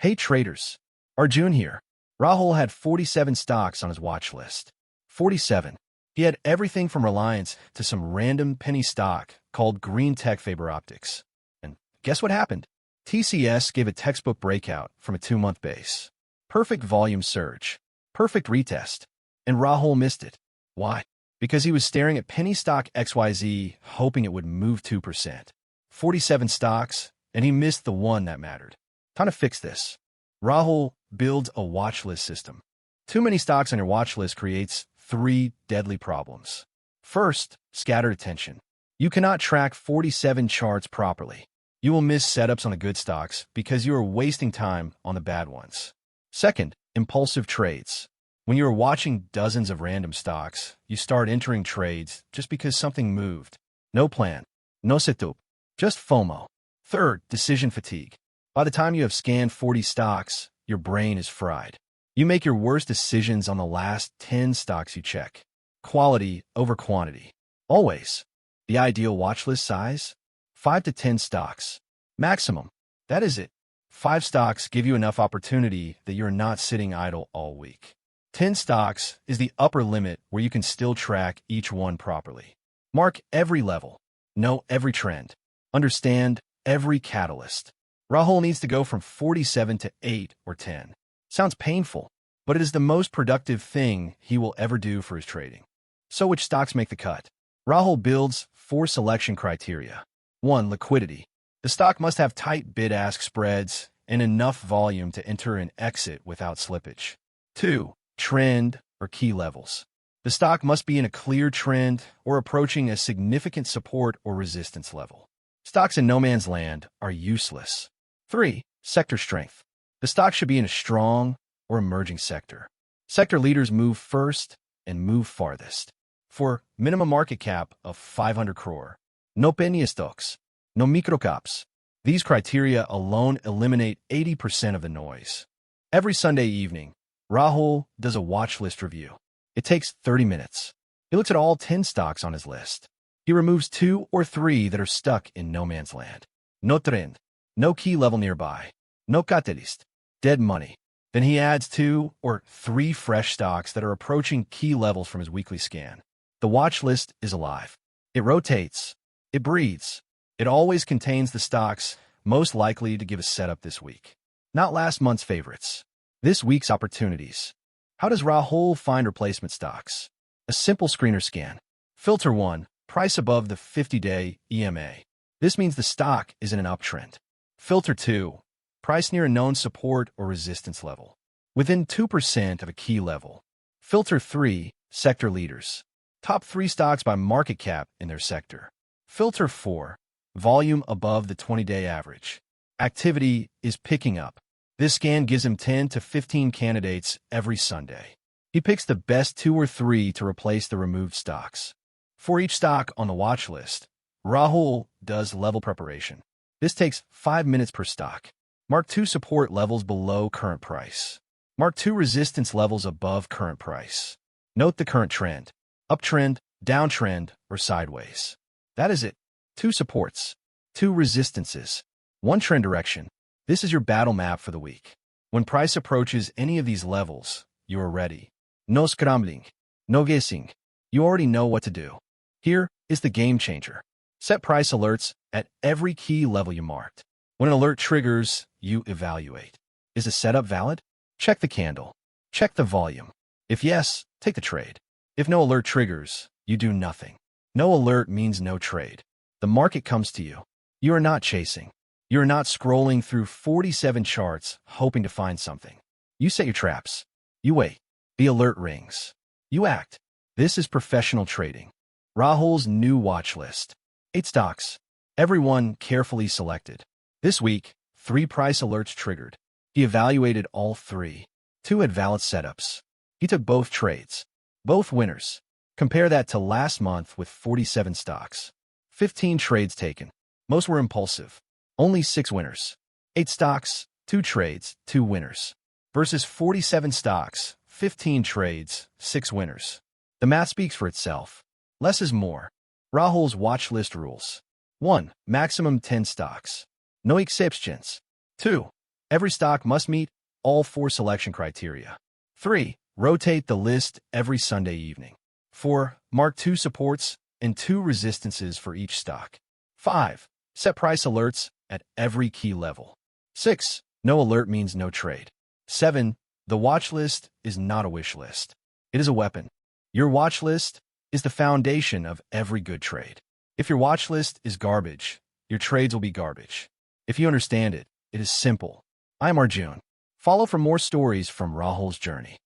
Hey traders, Arjun here. Rahul had 47 stocks on his watch list. 47. He had everything from Reliance to some random penny stock called Green Tech Faber Optics. And guess what happened? TCS gave a textbook breakout from a 2-month base. Perfect volume surge. Perfect retest. And Rahul missed it. Why? Because he was staring at penny stock XYZ, hoping it would move 2%. 47 stocks, and he missed the one that mattered. Time to fix this. Rahul builds a watch list system. Too many stocks on your watch list creates 3 deadly problems. First, scattered attention. You cannot track 47 charts properly. You will miss setups on the good stocks because you are wasting time on the bad ones. Second, impulsive trades. When you are watching dozens of random stocks, you start entering trades just because something moved. No plan, no setup, just FOMO. Third, decision fatigue. By the time you have scanned 40 stocks, your brain is fried. You make your worst decisions on the last 10 stocks you check. Quality over quantity. Always. The ideal watch list size? 5 to 10 stocks. Maximum. That is it. 5 stocks give you enough opportunity that you're not sitting idle all week. 10 stocks is the upper limit where you can still track each one properly. Mark every level. Know every trend. Understand every catalyst. Rahul needs to go from 47 to 8 or 10. Sounds painful, but it is the most productive thing he will ever do for his trading. So which stocks make the cut? Rahul builds 4 selection criteria. 1. Liquidity. The stock must have tight bid-ask spreads and enough volume to enter and exit without slippage. 2. Trend or key levels. The stock must be in a clear trend or approaching a significant support or resistance level. Stocks in no man's land are useless. 3. Sector strength. The stock should be in a strong or emerging sector. Sector leaders move first and move farthest. 4. Minimum market cap of 500 crore. No penny stocks. No microcaps. These criteria alone eliminate 80% of the noise. Every Sunday evening, Rahul does a watch list review. It takes 30 minutes. He looks at all 10 stocks on his list. He removes 2 or 3 that are stuck in no man's land. No trend. No key level nearby. No catalyst. Dead money. Then he adds 2 or 3 fresh stocks that are approaching key levels from his weekly scan. The watch list is alive. It rotates. It breathes. It always contains the stocks most likely to give a setup this week. Not last month's favorites. This week's opportunities. How does Rahul find replacement stocks? A simple screener scan. Filter 1. Price above the 50-day EMA. This means the stock is in an uptrend. Filter 2. Price near a known support or resistance level. Within 2% of a key level. Filter 3. Sector leaders. Top 3 stocks by market cap in their sector. Filter 4. Volume above the 20-day average. Activity is picking up. This scan gives him 10 to 15 candidates every Sunday. He picks the best 2 or 3 to replace the removed stocks. For each stock on the watch list, Rahul does level preparation. This takes 5 minutes per stock. Mark 2 support levels below current price. Mark 2 resistance levels above current price. Note the current trend, uptrend, downtrend, or sideways. That is it. 2 supports, 2 resistances, 1 trend direction. This is your battle map for the week. When price approaches any of these levels, you are ready. No scrambling, no guessing. You already know what to do. Here is the game changer. Set price alerts at every key level you marked. When an alert triggers, you evaluate. Is the setup valid? Check the candle. Check the volume. If yes, take the trade. If no alert triggers, you do nothing. No alert means no trade. The market comes to you. You are not chasing. You are not scrolling through 47 charts hoping to find something. You set your traps. You wait. The alert rings. You act. This is professional trading. Rahul's new watch list. 8 stocks. Everyone carefully selected. This week, 3 price alerts triggered. He evaluated all 3. 2 had valid setups. He took both trades. Both winners. Compare that to last month with 47 stocks. 15 trades taken. Most were impulsive. Only 6 winners. 8 stocks, 2 trades, 2 winners. Versus 47 stocks, 15 trades, 6 winners. The math speaks for itself. Less is more. Rahul's watch list rules. 1. Maximum 10 stocks. No exceptions. 2. Every stock must meet all 4 selection criteria. 3. Rotate the list every Sunday evening. 4. Mark 2 supports and 2 resistances for each stock. 5. Set price alerts at every key level. 6. No alert means no trade. 7. The watch list is not a wish list. It is a weapon. Your watch list is the foundation of every good trade. If your watch list is garbage, your trades will be garbage. If you understand it, it is simple. I'm Arjun. Follow for more stories from Rahul's journey.